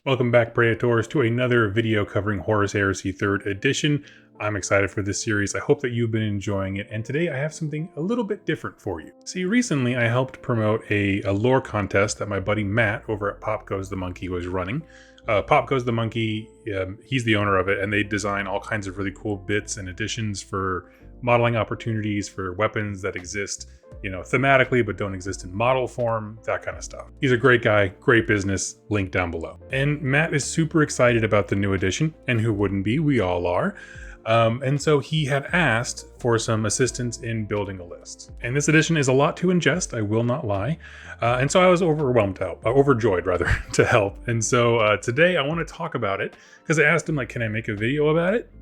Welcome back, Predators, to another video covering Horus Heresy 3rd edition. I'm excited for this series. I hope that you've been enjoying it, and today I have something a little bit different for you. See, recently I helped promote a lore contest that my buddy Matt over at Pop Goes the Monkey was running. Pop Goes the Monkey, he's the owner of it, and they design all kinds of really cool bits and additions for modeling opportunities for weapons that exist, thematically but don't exist in model form, that kind of stuff. He's a great guy, great business, link down below. And Matt is super excited about the new edition, and who wouldn't be? We all are. And so he had asked for some assistance in building a list. And this edition is a lot to ingest, I will not lie. And so I was overjoyed to help. And so today I want to talk about it because I asked him, can I make a video about it?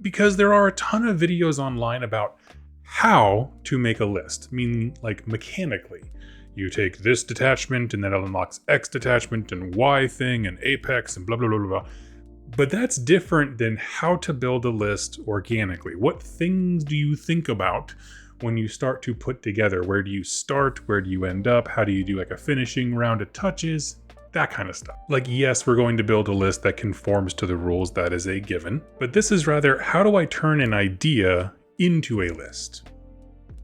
Because there are a ton of videos online about how to make a list, meaning mechanically. You take this detachment and then it unlocks X detachment and Y thing and Apex and blah, blah, blah, blah, blah. But that's different than how to build a list organically. What things do you think about when you start to put together? Where do you start? Where do you end up? How do you do a finishing round of touches? That kind of stuff. Yes, we're going to build a list that conforms to the rules, that is a given. But this is rather, how do I turn an idea into a list?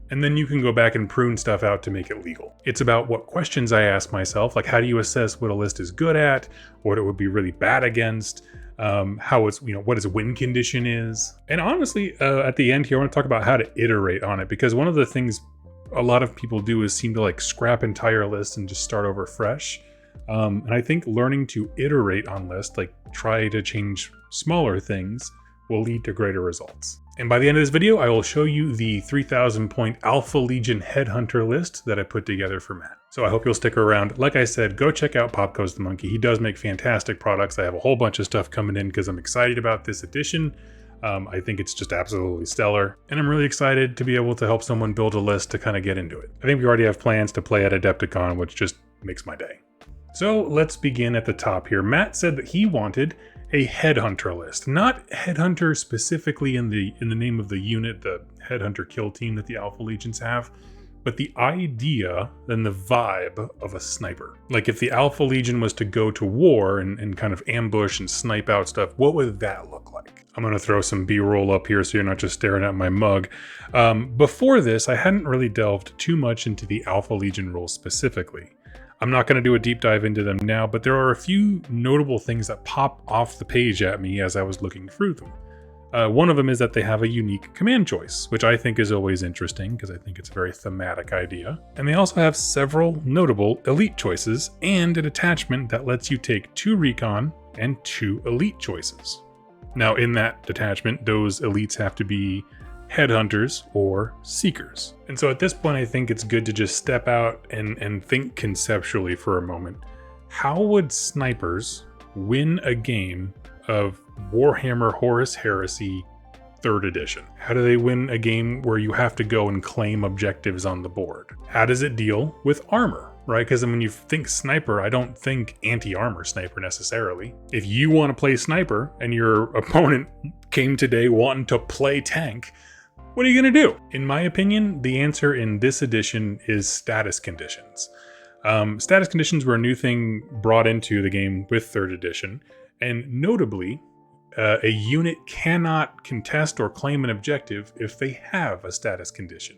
And then you can go back and prune stuff out to make it legal. It's about what questions I ask myself, how do you assess what a list is good at, what it would be really bad against, how it's, what its win condition is. And honestly, at the end here, I want to talk about how to iterate on it, because one of the things a lot of people do is seem to scrap entire lists and just start over fresh. And I think learning to iterate on lists, try to change smaller things, will lead to greater results. And by the end of this video, I will show you the 3,000 point Alpha Legion Headhunter list that I put together for Matt. So I hope you'll stick around. Like I said, go check out Pop Goes the Monkey. He does make fantastic products. I have a whole bunch of stuff coming in because I'm excited about this edition. I think it's just absolutely stellar. And I'm really excited to be able to help someone build a list to kind of get into it. I think we already have plans to play at Adepticon, which just makes my day. So let's begin at the top here. Matt said that he wanted a headhunter list, not headhunter specifically in the name of the unit, the headhunter kill team that the Alpha Legions have, but the idea and the vibe of a sniper. If the Alpha Legion was to go to war and kind of ambush and snipe out stuff, what would that look like? I'm going to throw some B-roll up here so you're not just staring at my mug. Before this, I hadn't really delved too much into the Alpha Legion rules specifically. I'm not going to do a deep dive into them now, but there are a few notable things that pop off the page at me as I was looking through them. One of them is that they have a unique command choice, which I think is always interesting because I think it's a very thematic idea. And they also have several notable elite choices and a detachment that lets you take 2 recon and 2 elite choices. Now in that detachment, those elites have to be headhunters or seekers. And so at this point, I think it's good to just step out and think conceptually for a moment. How would snipers win a game of Warhammer Horus Heresy 3rd edition? How do they win a game where you have to go and claim objectives on the board? How does it deal with armor? Right? Because when you think sniper, I don't think anti-armor sniper necessarily. If you want to play sniper and your opponent came today wanting to play tank, what are you going to do? In my opinion, the answer in this edition is status conditions. Status conditions were a new thing brought into the game with 3rd edition, and notably, a unit cannot contest or claim an objective if they have a status condition.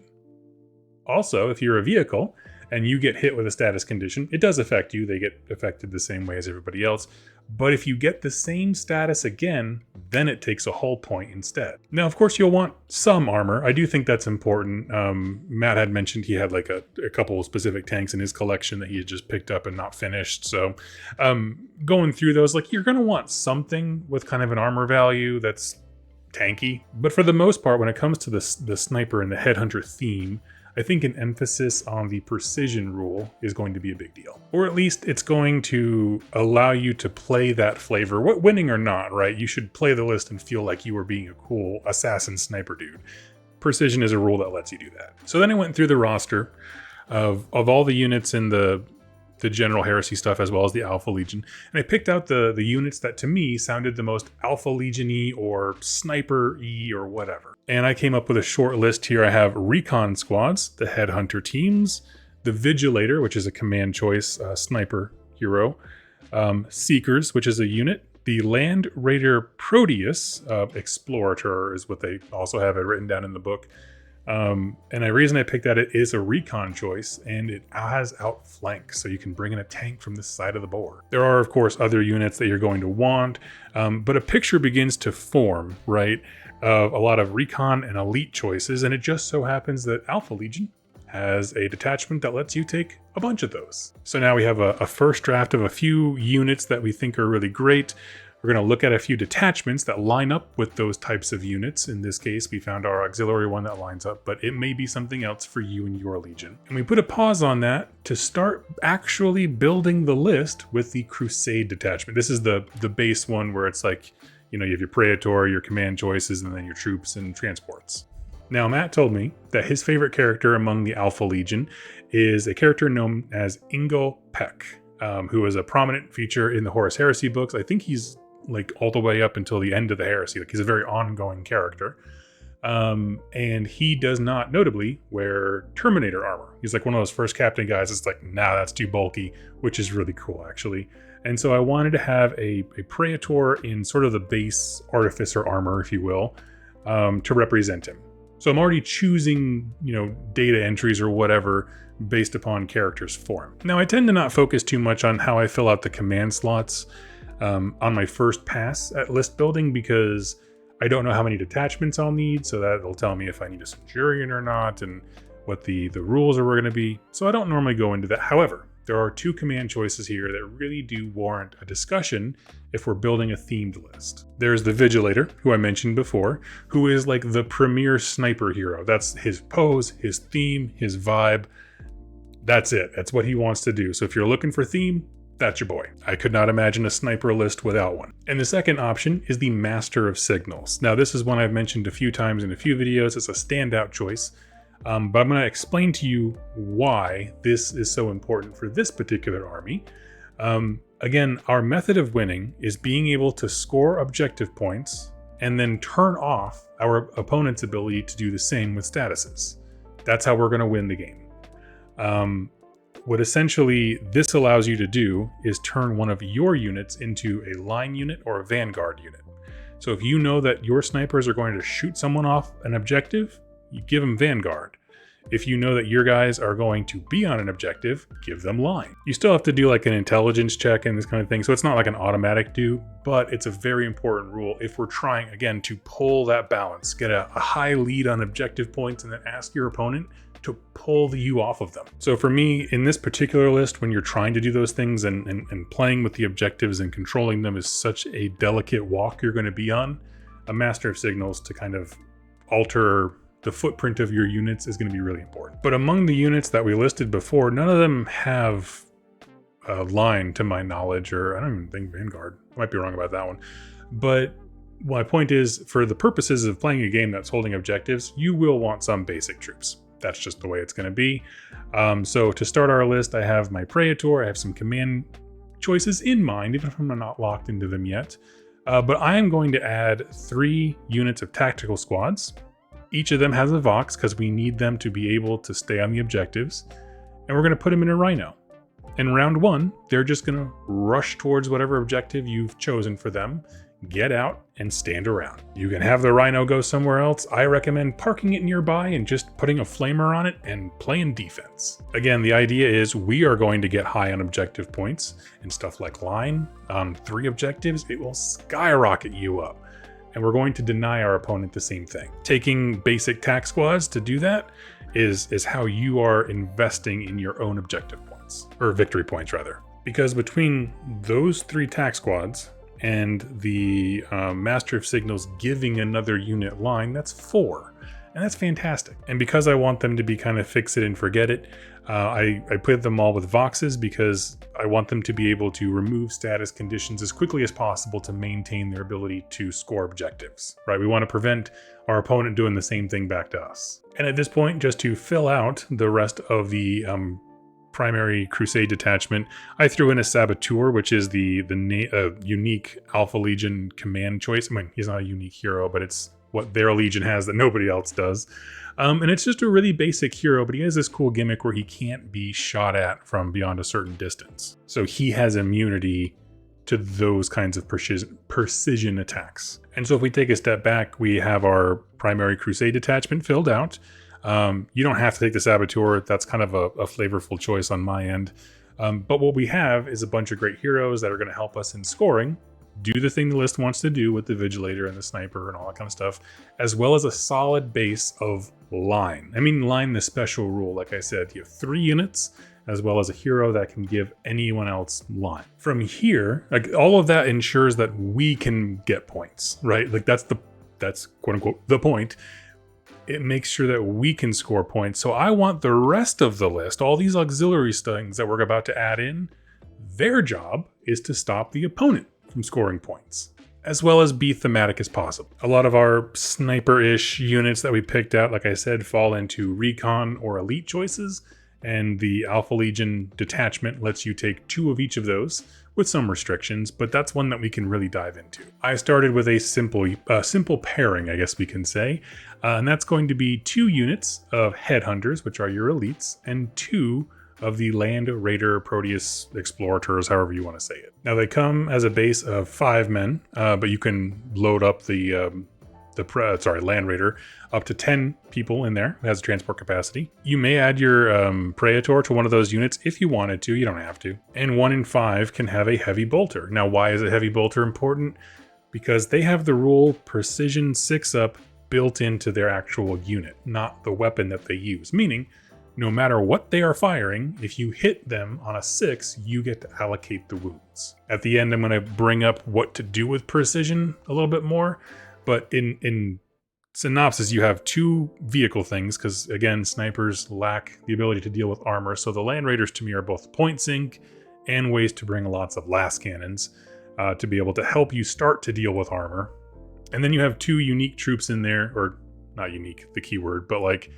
Also, if you're a vehicle and you get hit with a status condition, it does affect you. They get affected the same way as everybody else. But if you get the same status again, then it takes a hull point instead. Now, of course, you'll want some armor. I do think that's important. Matt had mentioned he had a couple of specific tanks in his collection that he had just picked up and not finished. So going through those, you're going to want something with kind of an armor value that's tanky. But for the most part, when it comes to the sniper and the headhunter theme, I think an emphasis on the precision rule is going to be a big deal. Or at least it's going to allow you to play that flavor, winning or not, right? You should play the list and feel like you were being a cool assassin sniper dude. Precision is a rule that lets you do that. So then I went through the roster of all the units in the general heresy stuff as well as the Alpha Legion. And I picked out the units that to me sounded the most Alpha Legion-y or sniper-y or whatever. And I came up with a short list here. I have recon squads, the headhunter teams, the Vigilator, which is a command choice sniper hero, Seekers, which is a unit. The Land Raider Proteus, Explorator is what they also have it written down in the book. And the reason I picked that, it is a recon choice, and it has outflank, so you can bring in a tank from the side of the board. There are, of course, other units that you're going to want, but a picture begins to form, right, of a lot of recon and elite choices, and it just so happens that Alpha Legion has a detachment that lets you take a bunch of those. So now we have a first draft of a few units that we think are really great. We're going to look at a few detachments that line up with those types of units. In this case, we found our auxiliary one that lines up, but it may be something else for you and your legion. And we put a pause on that to start actually building the list with the Crusade detachment. This is the base one where it's like, you know, you have your Praetor, your command choices, and then your troops and transports. Now, Matt told me that his favorite character among the Alpha Legion is a character known as Ingo Peck, who is a prominent feature in the Horus Heresy books. I think he's like all the way up until the end of the Heresy. Like, he's a very ongoing character. And he does not notably wear Terminator armor. He's like one of those first captain guys. It's like, nah, that's too bulky, which is really cool, actually. And so I wanted to have a Praetor in sort of the base artificer armor, if you will, to represent him. So I'm already choosing, you know, data entries or whatever based upon characters form. Now, I tend to not focus too much on how I fill out the command slots on my first pass at list building, because I don't know how many detachments I'll need, so that'll tell me if I need a Centurion or not and what the rules are going to be. So I don't normally go into that. However, there are two command choices here that really do warrant a discussion if we're building a themed list. There's the Vigilator, who I mentioned before, who is like the premier sniper hero. That's his pose, his theme, his vibe. That's it. That's what he wants to do. So if you're looking for theme, that's your boy. I could not imagine a sniper list without one. And the second option is the Master of Signals. Now, this is one I've mentioned a few times in a few videos. It's a standout choice. But I'm going to explain to you why this is so important for this particular army. Again, our method of winning is being able to score objective points and then turn off our opponent's ability to do the same with statuses. That's how we're going to win the game. What essentially this allows you to do is turn one of your units into a line unit or a vanguard unit. So if you know that your snipers are going to shoot someone off an objective, you give them vanguard. If you know that your guys are going to be on an objective, give them line. You still have to do like an intelligence check and this kind of thing, so it's not like an automatic do, but it's a very important rule if we're trying, again, to pull that balance, get a high lead on objective points, and then ask your opponent to pull you off of them. So for me, in this particular list, when you're trying to do those things and playing with the objectives and controlling them is such a delicate walk you're going to be on, a Master of Signals to kind of alter the footprint of your units is going to be really important. But among the units that we listed before, none of them have a line to my knowledge, or I don't even think Vanguard. I might be wrong about that one. But my point is, for the purposes of playing a game that's holding objectives, you will want some basic troops. That's just the way it's going to be. So to start our list, I have my Praetor. I have some command choices in mind, even if I'm not locked into them yet. But I am going to add 3 units of tactical squads. Each of them has a Vox because we need them to be able to stay on the objectives. And we're going to put them in a Rhino. In round 1, they're just going to rush towards whatever objective you've chosen for them, get out, and stand around. You can have the Rhino go somewhere else. I recommend parking it nearby and just putting a flamer on it and playing defense. Again, the idea is we are going to get high on objective points, and stuff like line on 3 objectives, it will skyrocket you up. And we're going to deny our opponent the same thing. Taking basic tac squads to do that is how you are investing in your own objective points, or victory points rather. Because between those 3 tac squads and the Master of Signals giving another unit line, that's 4. And that's fantastic. And because I want them to be kind of fix it and forget it, I put them all with Voxes because I want them to be able to remove status conditions as quickly as possible to maintain their ability to score objectives, right? We want to prevent our opponent doing the same thing back to us. And at this point, just to fill out the rest of the primary Crusade detachment, I threw in a Saboteur, which is the unique Alpha Legion command choice. I mean, he's not a unique hero, but it's what their legion has that nobody else does. And it's just a really basic hero, but he has this cool gimmick where he can't be shot at from beyond a certain distance. So he has immunity to those kinds of precision attacks. And so if we take a step back, we have our primary crusade detachment filled out. You don't have to take the saboteur. That's kind of a flavorful choice on my end. But what we have is a bunch of great heroes that are going to help us in scoring, do the thing the list wants to do with the Vigilator and the Sniper and all that kind of stuff, as well as a solid base of line. I mean, line, the special rule, like I said, you have 3 units, as well as a hero that can give anyone else line. From here, like, all of that ensures that we can get points, right? Like that's quote unquote the point. It makes sure that we can score points. So I want the rest of the list, all these auxiliary things that we're about to add in, their job is to stop the opponent from scoring points, as well as be thematic as possible. A lot of our sniper-ish units that we picked out, like I said, fall into recon or elite choices, and the Alpha Legion detachment lets you take 2 of each of those with some restrictions, but that's one that we can really dive into. I started with a simple pairing, I guess we can say, and that's going to be 2 units of Headhunters, which are your elites, and 2 of the Land Raider Proteus Explorators, however you want to say it. Now they come as a base of 5 men, but you can load up the Land Raider up to 10 people in there. It has a transport capacity. You may add your Praetor to one of those units if you wanted to. You don't have to. And 1 in 5 can have a Heavy Bolter. Now, why is a Heavy Bolter important? Because they have the rule Precision 6-up built into their actual unit, not the weapon that they use. Meaning, no matter what they are firing, if you hit them on a 6, you get to allocate the wounds. At the end, I'm going to bring up what to do with precision a little bit more, but in synopsis, you have 2 vehicle things, because again, snipers lack the ability to deal with armor, so the Land Raiders to me are both point sink and ways to bring lots of las cannons to be able to help you start to deal with armor. And then you have 2 unique troops in there, or not unique, the keyword, but like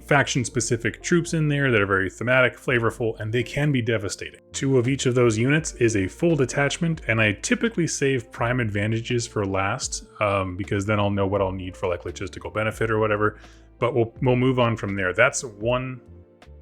faction-specific troops in there that are very thematic, flavorful, and they can be devastating. 2 of each of those units is a full detachment, and I typically save prime advantages for last, because then I'll know what I'll need for like logistical benefit or whatever, but we'll move on from there. That's one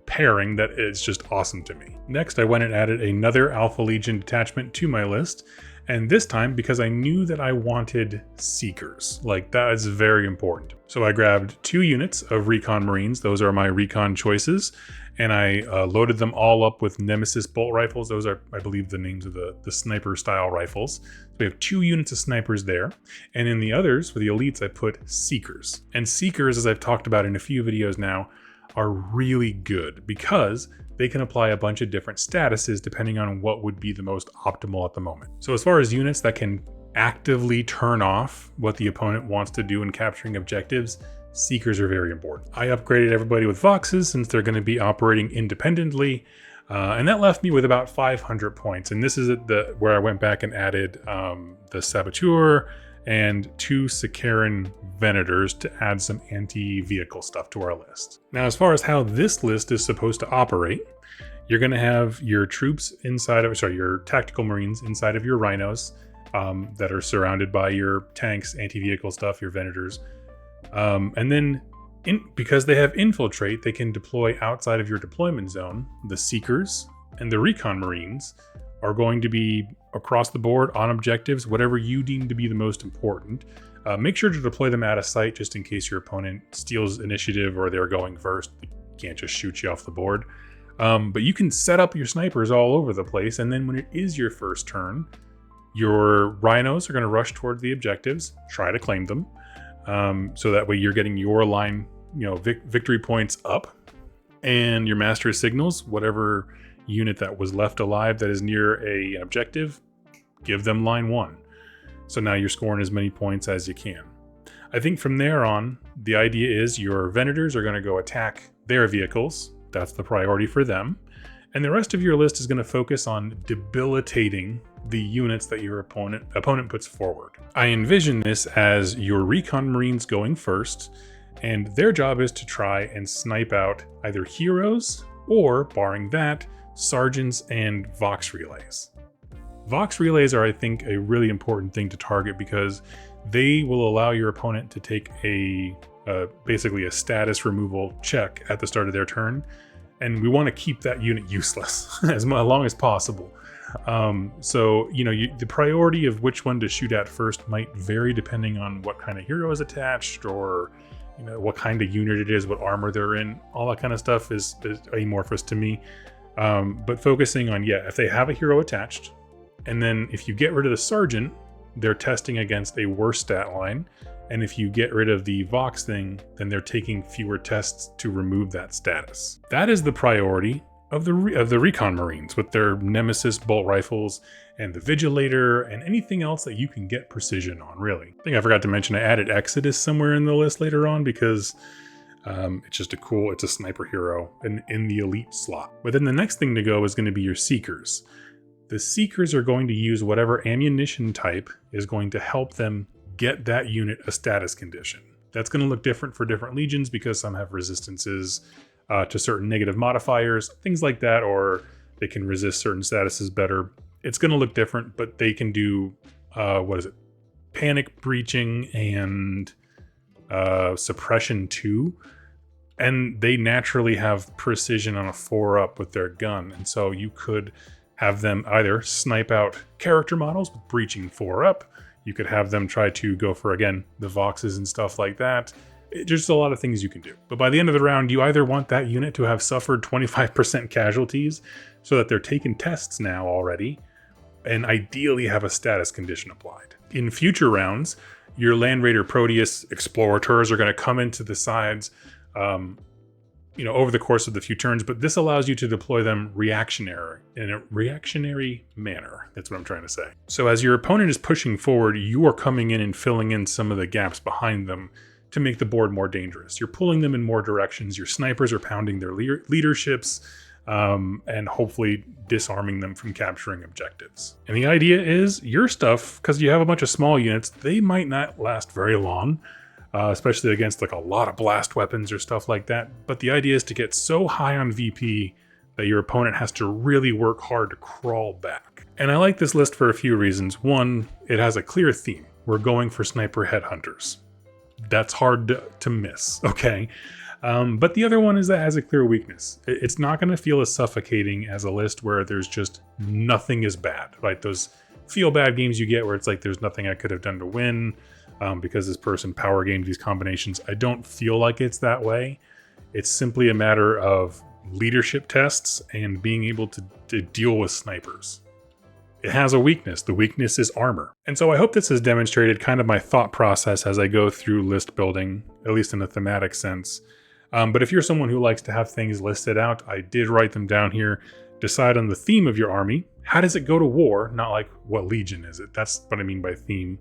pairing that is just awesome to me. Next, I went and added another Alpha Legion detachment to my list, and this time because I knew that I wanted Seekers. Like, that is very important. So I grabbed 2 units of Recon Marines. Those are my Recon choices. And I loaded them all up with Nemesis bolt rifles. Those are, I believe, the names of the sniper style rifles. So we have 2 units of snipers there. And in the others, for the elites, I put Seekers. And Seekers, as I've talked about in a few videos now, are really good because they can apply a bunch of different statuses depending on what would be the most optimal at the moment. So as far as units that can actively turn off what the opponent wants to do in capturing objectives, Seekers are very important. I upgraded everybody with Voxes since they're going to be operating independently, and that left me with about 500 points. And this is where I went back and added the Saboteur and 2 Sicaran Venators to add some anti-vehicle stuff to our list. Now, as far as how this list is supposed to operate, you're going to have your troops inside of, your tactical Marines inside of your Rhinos that are surrounded by your tanks, anti-vehicle stuff, your Venators. And then because they have Infiltrate, they can deploy outside of your deployment zone. The Seekers and the Recon Marines are going to be across the board on objectives, whatever you deem to be the most important. Make sure to deploy them out of sight just in case your opponent steals initiative or they're going first. They can't just shoot you off the board. But you can set up your snipers all over the place, and then when it is your first turn, your Rhinos are going to rush toward the objectives, try to claim them, so that way you're getting your line, victory points up, and your Master Signals, whatever unit that was left alive that is near an objective, give them line 1. So now you're scoring as many points as you can. I think from there on, the idea is your Venators are going to go attack their vehicles. That's the priority for them. And the rest of your list is going to focus on debilitating the units that your opponent puts forward. I envision this as your Recon Marines going first, and their job is to try and snipe out either heroes or, barring that, sergeants and Vox relays. Vox relays are, I think, a really important thing to target because they will allow your opponent to take basically a status removal check at the start of their turn, and we want to keep that unit useless as long as possible. So, the priority of which one to shoot at first might vary depending on what kind of hero is attached, or what kind of unit it is, what armor they're in. All that kind of stuff is amorphous to me. But focusing on, if they have a hero attached, and then if you get rid of the sergeant, they're testing against a worse stat line. And if you get rid of the Vox thing, then they're taking fewer tests to remove that status. That is the priority of the Recon Marines, with their Nemesis bolt rifles and the Vigilator and anything else that you can get precision on, really. I think I forgot to mention I added Exodus somewhere in the list later on because it's just it's a sniper hero in the elite slot. But then the next thing to go is going to be your Seekers. The Seekers are going to use whatever ammunition type is going to help them get that unit a status condition. That's going to look different for different legions because some have resistances to certain negative modifiers, things like that, or they can resist certain statuses better. It's going to look different, but they can do, panic breaching and suppression 2. And they naturally have precision on a 4-up with their gun. And so you could have them either snipe out character models with breaching 4-up. You could have them try to go for, again, the Voxes and stuff like that. Just a lot of things you can do. But by the end of the round, you either want that unit to have suffered 25% casualties so that they're taking tests now already, and ideally have a status condition applied. In future rounds, your Land Raider Proteus Explorators are going to come into the sides over the course of the few turns, but this allows you to deploy them in a reactionary manner. That's what I'm trying to say. So as your opponent is pushing forward, you are coming in and filling in some of the gaps behind them to make the board more dangerous. You're pulling them in more directions. Your snipers are pounding their leaderships and hopefully disarming them from capturing objectives. And the idea is your stuff, because you have a bunch of small units, they might not last very long, especially against like a lot of blast weapons or stuff like that. But the idea is to get so high on VP that your opponent has to really work hard to crawl back. And I like this list for a few reasons. One, it has a clear theme. We're going for sniper headhunters. That's hard to miss, okay? But the other one is that it has a clear weakness. It's not going to feel as suffocating as a list where there's just nothing is bad, right? Those feel bad games you get where it's like there's nothing I could have done to win because this person power gamed these combinations. I don't feel like it's that way. It's simply a matter of leadership tests and being able to deal with snipers. It has a weakness. The weakness is armor. And so I hope this has demonstrated kind of my thought process as I go through list building, at least in a thematic sense. But if you're someone who likes to have things listed out, I did write them down here. Decide on the theme of your army. How does it go to war? Not like what legion is it? That's what I mean by theme.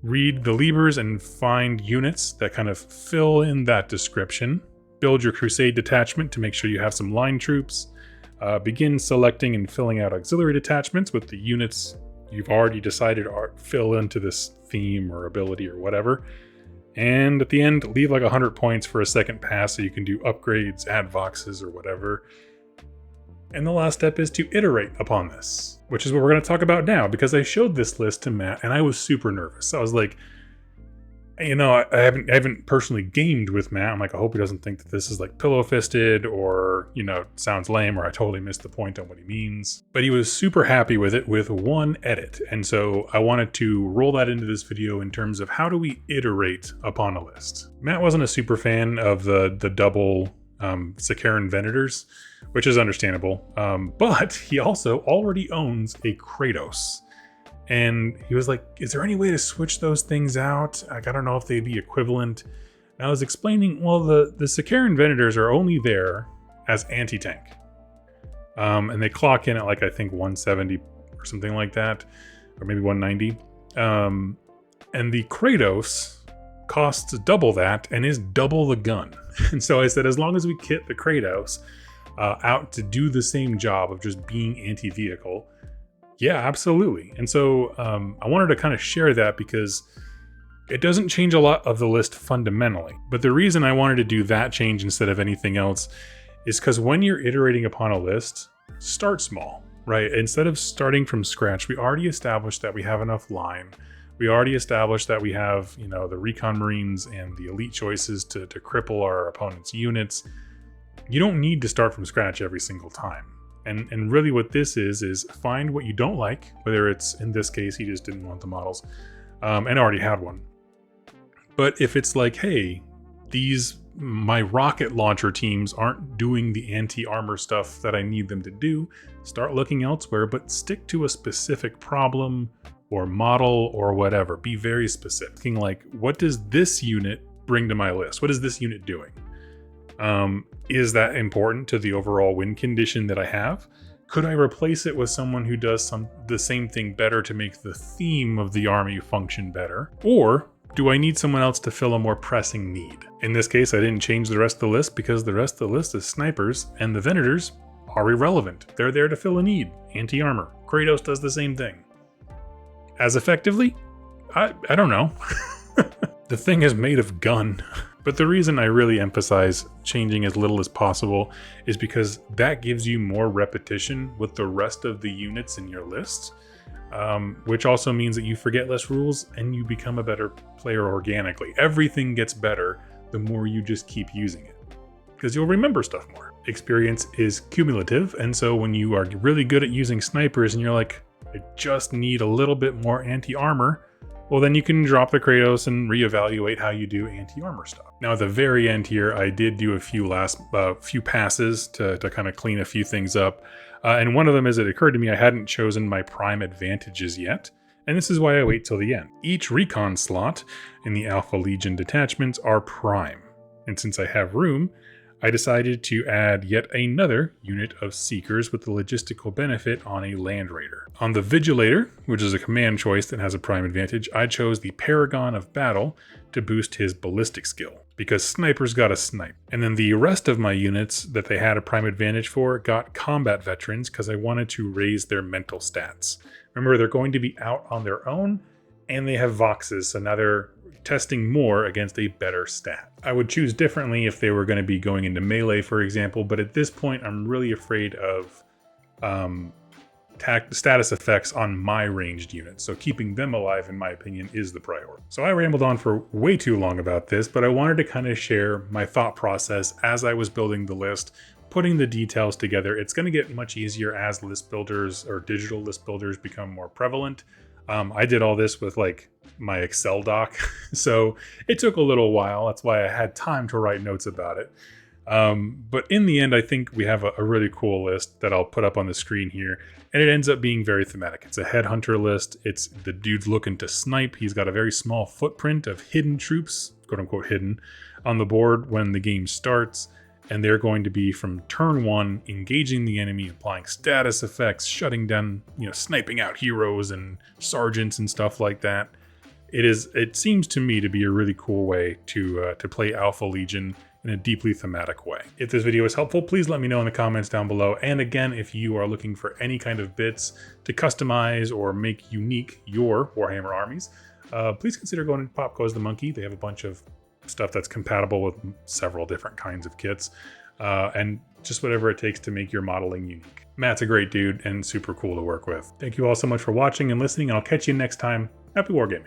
Read the levers and find units that kind of fill in that description. Build your crusade detachment to make sure you have some line troops. Begin selecting and filling out auxiliary detachments with the units you've already decided fill into this theme or ability or whatever. And at the end, leave like 100 points for a second pass so you can do upgrades, add Voxes or whatever. And the last step is to iterate upon this, which is what we're going to talk about now, because I showed this list to Matt and I was super nervous. I was like, I haven't personally gamed with Matt. I'm like, I hope he doesn't think that this is like pillow-fisted or, sounds lame, or I totally missed the point on what he means. But he was super happy with it with one edit. And so I wanted to roll that into this video in terms of how do we iterate upon a list. Matt wasn't a super fan of the double Sakaran Venators, which is understandable. But he also already owns a Kratos. And he was like, is there any way to switch those things out? Like, I don't know if they'd be equivalent. And I was explaining, well, the Sakaran Venators are only there as anti-tank. And they clock in at like, I think 170 or something like that, or maybe 190. And the Kratos costs double that and is double the gun. And so I said, as long as we kit the Kratos out to do the same job of just being anti-vehicle, yeah, absolutely. And so I wanted to kind of share that because it doesn't change a lot of the list fundamentally. But the reason I wanted to do that change instead of anything else is because when you're iterating upon a list, start small. right? Instead of starting from scratch, we already established that we have enough line. We already established that we have, you know, the Recon Marines and the elite choices to cripple our opponent's units. You don't need to start from scratch every single time. And really what this is find what you don't like, whether it's, in this case, he just didn't want the models and already had one. But if it's like, hey, my rocket launcher teams aren't doing the anti-armor stuff that I need them to do, start looking elsewhere, but stick to a specific problem or model or whatever. Be very specific. Thinking like, what does this unit bring to my list? What is this unit doing? Is that important to the overall win condition that I have? Could I replace it with someone who does the same thing better to make the theme of the army function better? Or do I need someone else to fill a more pressing need? In this case, I didn't change the rest of the list because the rest of the list is snipers, and the Venators are irrelevant. They're there to fill a need. Anti-armor. Kratos does the same thing. As effectively? I don't know. The thing is made of gun. But the reason I really emphasize changing as little as possible is because that gives you more repetition with the rest of the units in your list, which also means that you forget less rules and you become a better player organically. Everything gets better the more you just keep using it, because you'll remember stuff more. Experience is cumulative, and so when you are really good at using snipers and you're like, I just need a little bit more anti-armor, well, then you can drop the Kratos and reevaluate how you do anti-armor stuff. Now, at the very end here, I did do a few passes to kind of clean a few things up. And one of them is, it occurred to me I hadn't chosen my prime advantages yet. And this is why I wait till the end. Each recon slot in the Alpha Legion detachments are prime. And since I have room, I decided to add yet another unit of Seekers with the logistical benefit on a Land Raider. On the Vigilator, which is a command choice that has a prime advantage, I chose the Paragon of Battle to boost his ballistic skill, because snipers got a snipe. And then the rest of my units that they had a prime advantage for got combat veterans because I wanted to raise their mental stats. Remember, they're going to be out on their own, and they have Voxes, so now they're testing more against a better stat. I would choose differently if they were going to be going into melee, for example, but at this point I'm really afraid of status effects on my ranged units, so keeping them alive, in my opinion, is the priority. So I rambled on for way too long about this, but I wanted to kind of share my thought process as I was building the list, putting the details together. It's going to get much easier as list builders or digital list builders become more prevalent. I did all this with like my Excel doc, so it took a little while. That's why I had time to write notes about it. But in the end, I think we have a really cool list that I'll put up on the screen here, and it ends up being very thematic. It's a headhunter list. It's the dude's looking to snipe. He's got a very small footprint of hidden troops, quote unquote hidden, on the board when the game starts. And they're going to be from turn one, engaging the enemy, applying status effects, shutting down, sniping out heroes and sergeants and stuff like that. It seems to me to be a really cool way to play Alpha Legion in a deeply thematic way. If this video was helpful, please let me know in the comments down below. And again, if you are looking for any kind of bits to customize or make unique your Warhammer armies, please consider going to Pop Goes the Monkey. They have a bunch of stuff that's compatible with several different kinds of kits, and just whatever it takes to make your modeling unique. Matt's a great dude and super cool to work with. Thank you all so much for watching and listening, and I'll catch you next time. Happy wargaming.